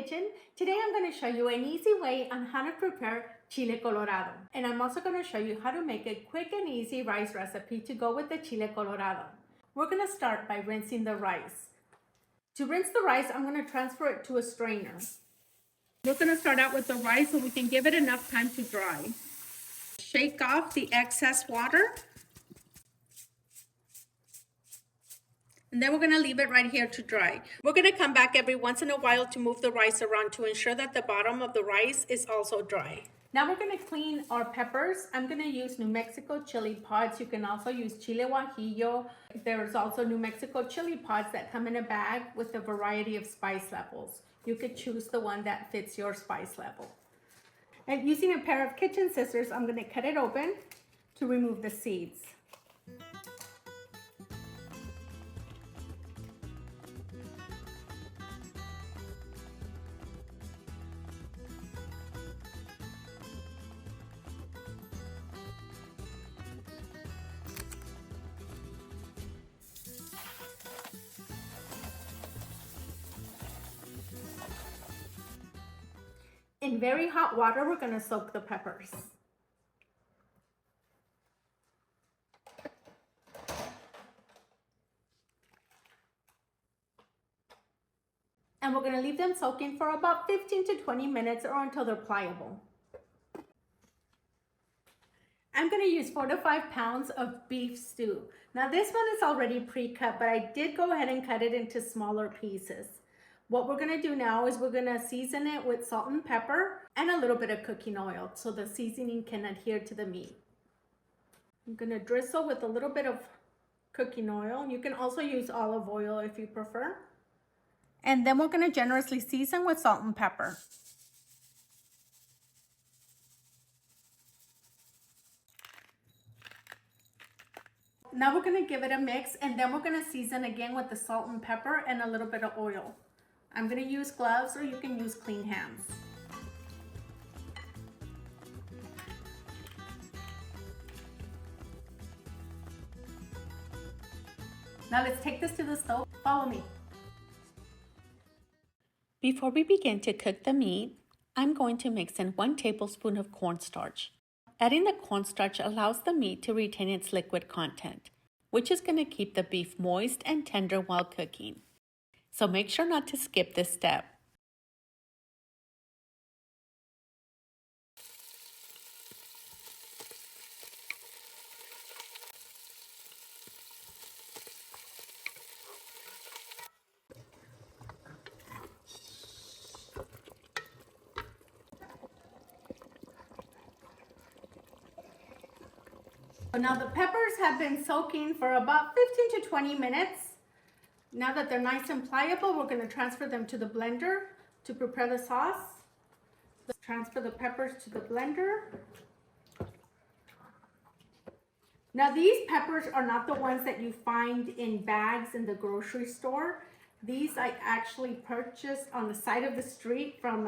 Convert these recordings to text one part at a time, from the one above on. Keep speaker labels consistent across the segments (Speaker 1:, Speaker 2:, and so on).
Speaker 1: kitchen. Today I'm going to show you an easy way on how to prepare Chile Colorado. And I'm also going to show you how to make a quick and easy rice recipe to go with the Chile Colorado. We're going to start by rinsing the rice. To rinse the rice, I'm going to transfer it to a strainer. We're going to start out with the rice so we can give it enough time to dry. Shake off the excess water. And then we're going to leave it right here to dry. We're going to come back every once in a while to move the rice around to ensure that the bottom of the rice is also dry. Now we're going to clean our peppers. I'm going to use New Mexico chili pods. You can also use chile guajillo. There's also New Mexico chili pods that come in a bag with a variety of spice levels. You could choose the one that fits your spice level. And using a pair of kitchen scissors, I'm going to cut it open to remove the seeds. In very hot water, we're going to soak the peppers. And we're going to leave them soaking for about 15 to 20 minutes or until they're pliable. I'm going to use 4 to 5 pounds of beef stew. Now this one is already pre-cut, but I did go ahead and cut it into smaller pieces. What we're going to do now is we're going to season it with salt and pepper and a little bit of cooking oil so the seasoning can adhere to the meat. I'm going to drizzle with a little bit of cooking oil. You can also use olive oil if you prefer. And then we're going to generously season with salt and pepper. Now we're going to give it a mix, and then we're going to season again with the salt and pepper and a little bit of oil. I'm going to use gloves, or you can use clean hands. Now let's take this to the stove. Follow me. Before we begin to cook the meat, I'm going to mix in 1 tablespoon of cornstarch. Adding the cornstarch allows the meat to retain its liquid content, which is going to keep the beef moist and tender while cooking. So make sure not to skip this step. So now the peppers have been soaking for about 15 to 20 minutes. Now that they're nice and pliable, we're going to transfer them to the blender to prepare the sauce. Let's transfer the peppers to the blender. Now these peppers are not the ones that you find in bags in the grocery store. These I actually purchased on the side of the street from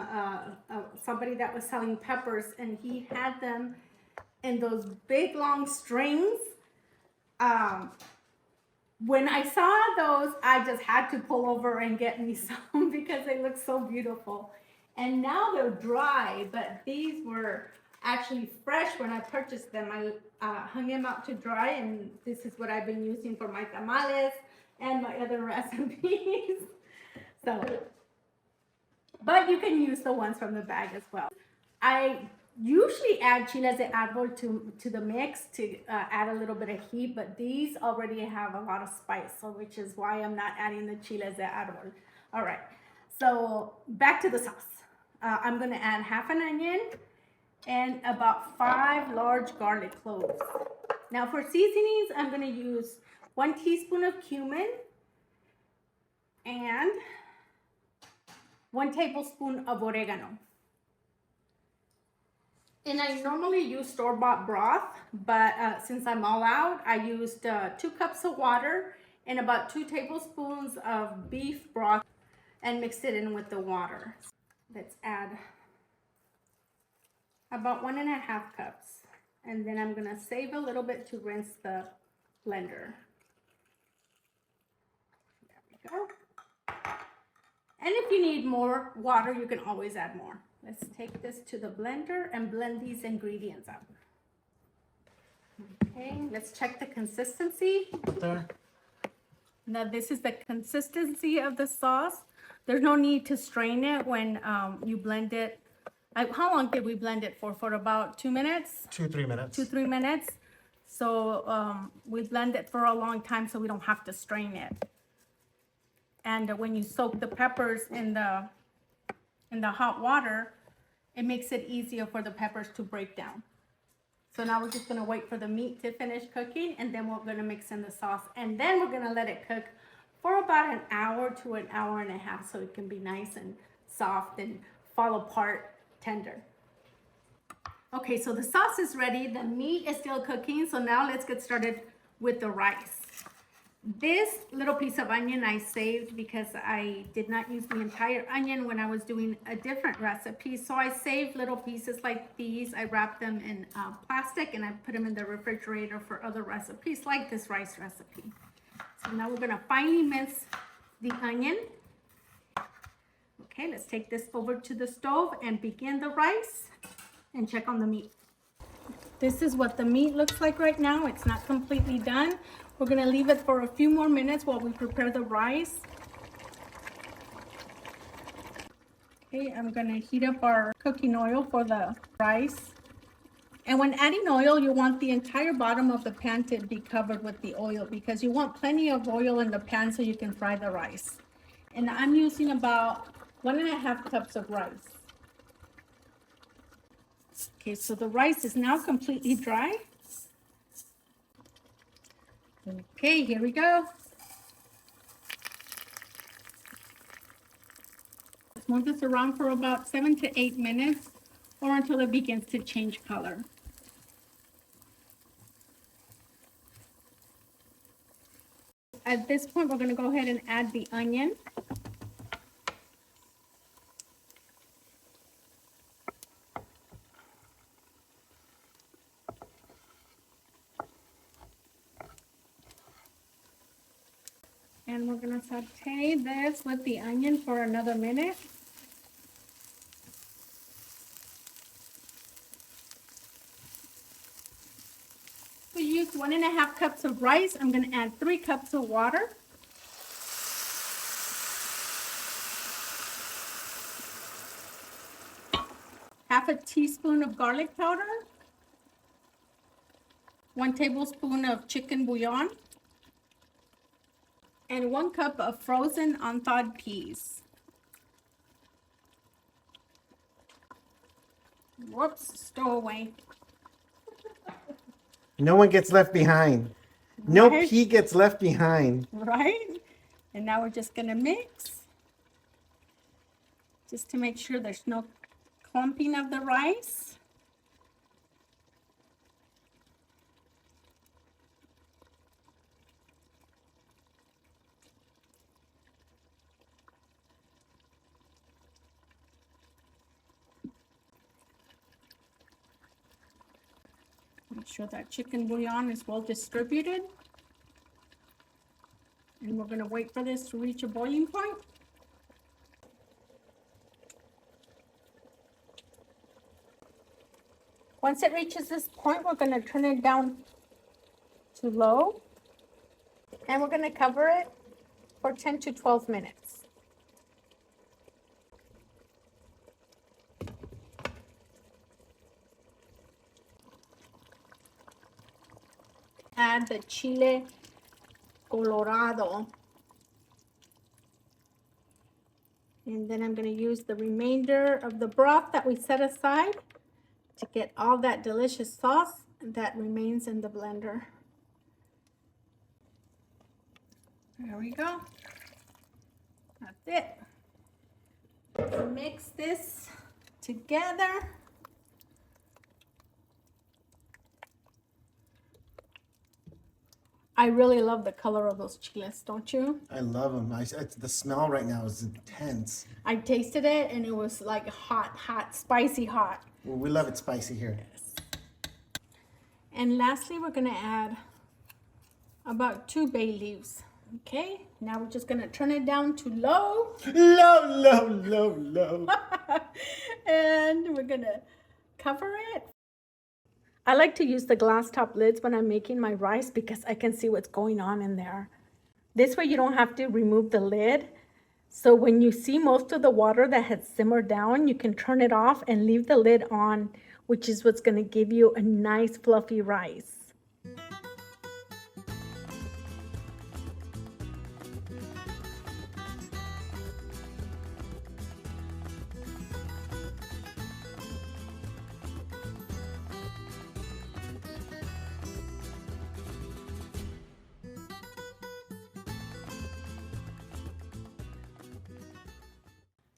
Speaker 1: somebody that was selling peppers, and he had them in those big long strings. When I saw those, I just had to pull over and get me some because they look so beautiful. And now they're dry, but these were actually fresh when I purchased them. I hung them out to dry, and this is what I've been using for my tamales and my other recipes. But you can use the ones from the bag as well. I usually add chiles de árbol to the mix to add a little bit of heat, but these already have a lot of spice, so which is why I'm not adding the chiles de árbol. All right, so back to the sauce. I'm going to add half an onion and about 5 large garlic cloves. Now for seasonings, I'm going to use 1 teaspoon of cumin and 1 tablespoon of oregano. And I normally use store-bought broth, but since I'm all out, I used 2 cups of water and about 2 tablespoons of beef broth and mixed it in with the water. Let's add about 1.5 cups. And then I'm gonna save a little bit to rinse the blender. There we go. And if you need more water, you can always add more. Let's take this to the blender and blend these ingredients up. Okay, let's check the consistency.
Speaker 2: There.
Speaker 1: Now this is the consistency of the sauce. There's no need to strain it when you blend it. How long did we blend it for? For about 2 minutes?
Speaker 2: 2-3 minutes.
Speaker 1: 2-3 minutes. So we blend it for a long time so we don't have to strain it. And when you soak the peppers in the hot water, it makes it easier for the peppers to break down. So now we're just gonna wait for the meat to finish cooking, and then we're gonna mix in the sauce, and then we're gonna let it cook for about an hour to an hour and a half so it can be nice and soft and fall apart tender. Okay, so the sauce is ready, the meat is still cooking, so now let's get started with the rice. This little piece of onion I saved because I did not use the entire onion when I was doing a different recipe. So I saved little pieces like these. I wrapped them in plastic and I put them in the refrigerator for other recipes like this rice recipe. So now we're gonna finely mince the onion. Okay, let's take this over to the stove and begin the rice and check on the meat. This is what the meat looks like right now. It's not completely done. We're gonna leave it for a few more minutes while we prepare the rice. Okay, I'm gonna heat up our cooking oil for the rice. And when adding oil, you want the entire bottom of the pan to be covered with the oil because you want plenty of oil in the pan so you can fry the rice. And I'm using about 1.5 cups of rice. Okay, so the rice is now completely dry. Okay, here we go. Move this around for about 7 to 8 minutes or until it begins to change color. At this point, we're going to go ahead and add the onion. And we're going to saute this with the onion for another minute. We used 1.5 cups of rice. I'm going to add 3 cups of water. Half a teaspoon of garlic powder. 1 tablespoon of chicken bouillon. And 1 cup of frozen unthawed peas. Whoops, stow away.
Speaker 2: No one gets left behind. No
Speaker 1: Right?
Speaker 2: pea gets left behind.
Speaker 1: Right? And now we're just gonna mix. Just to make sure there's no clumping of the rice. Make sure that chicken bouillon is well distributed. And we're going to wait for this to reach a boiling point. Once it reaches this point, we're going to turn it down to low. And we're going to cover it for 10 to 12 minutes. Add the Chile Colorado. And then I'm going to use the remainder of the broth that we set aside to get all that delicious sauce that remains in the blender. There we go. That's it. Mix this together. I really love the color of those chiles, don't you?
Speaker 2: I love them. The smell right now is intense.
Speaker 1: I tasted it and it was like hot, spicy hot.
Speaker 2: Well, we love it spicy here.
Speaker 1: Yes. And lastly, we're gonna add about 2 bay leaves. Okay, now we're just gonna turn it down to low.
Speaker 2: Low.
Speaker 1: And we're gonna cover it. I like to use the glass top lids when I'm making my rice because I can see what's going on in there. This way you don't have to remove the lid. So when you see most of the water that has simmered down, you can turn it off and leave the lid on, which is what's gonna give you a nice fluffy rice.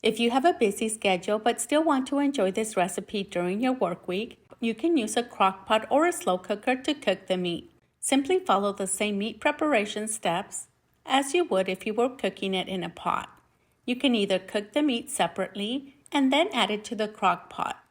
Speaker 1: If you have a busy schedule but still want to enjoy this recipe during your work week, you can use a crock-pot or a slow cooker to cook the meat. Simply follow the same meat preparation steps as you would if you were cooking it in a pot. You can either cook the meat separately and then add it to the crock-pot,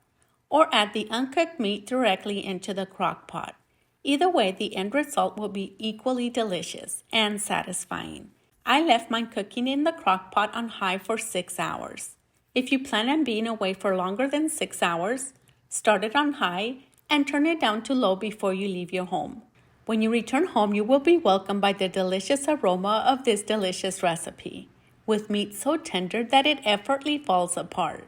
Speaker 1: or add the uncooked meat directly into the crock-pot. Either way, the end result will be equally delicious and satisfying. I left mine cooking in the crock-pot on high for 6 hours. If you plan on being away for longer than 6 hours, start it on high and turn it down to low before you leave your home. When you return home, you will be welcomed by the delicious aroma of this delicious recipe, with meat so tender that it effortlessly falls apart.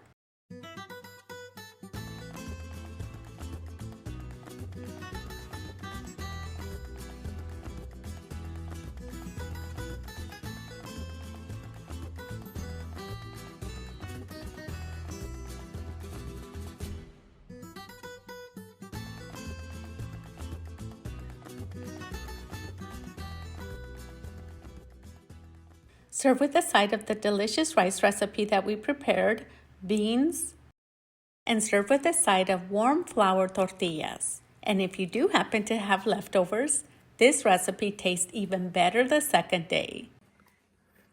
Speaker 1: Serve with a side of the delicious rice recipe that we prepared, beans, and serve with a side of warm flour tortillas. And if you do happen to have leftovers, this recipe tastes even better the second day.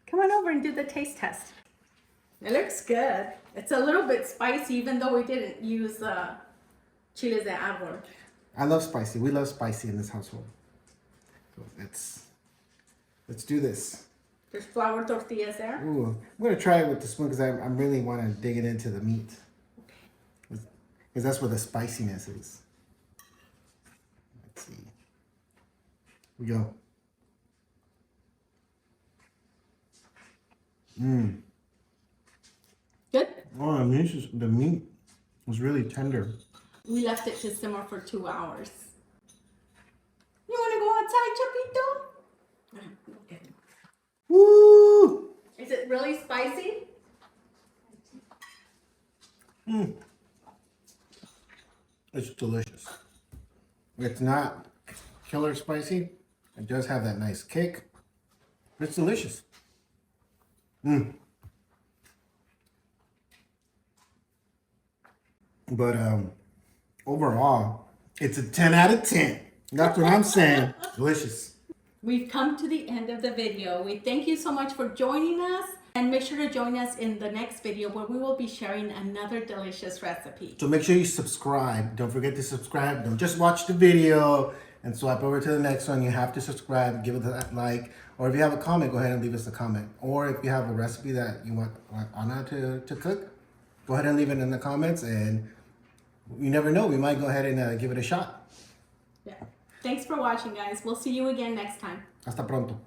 Speaker 1: Come on over and do the taste test. It looks good. It's a little bit spicy even though we didn't use chiles de árbol.
Speaker 2: I love spicy. We love spicy in this household. So let's do this.
Speaker 1: There's flour tortillas there.
Speaker 2: Ooh, I'm gonna try it with the spoon because I really want to dig it into the meat. Because that's where the spiciness is. Let's see. Here we go.
Speaker 1: Good.
Speaker 2: Oh, the meat was really tender.
Speaker 1: We left it to simmer for 2 hours. You want to go outside, Chapito? Okay.
Speaker 2: Woo!
Speaker 1: Is it really spicy?
Speaker 2: It's delicious. It's not killer spicy. It does have that nice kick. It's delicious. But overall, it's a 10 out of 10. That's what I'm saying. Delicious.
Speaker 1: We've come to the end of the video. We thank you so much for joining us, and make sure to join us in the next video where we will be sharing another delicious recipe.
Speaker 2: So make sure you subscribe. Don't forget to subscribe. Don't just watch the video and swipe over to the next one. You have to subscribe, give it that like, or if you have a comment, go ahead and leave us a comment. Or if you have a recipe that you want Anna to cook, go ahead and leave it in the comments, and you never know, we might go ahead and give it a shot.
Speaker 1: Yeah. Thanks for watching, guys. We'll see you again next time.
Speaker 2: Hasta pronto.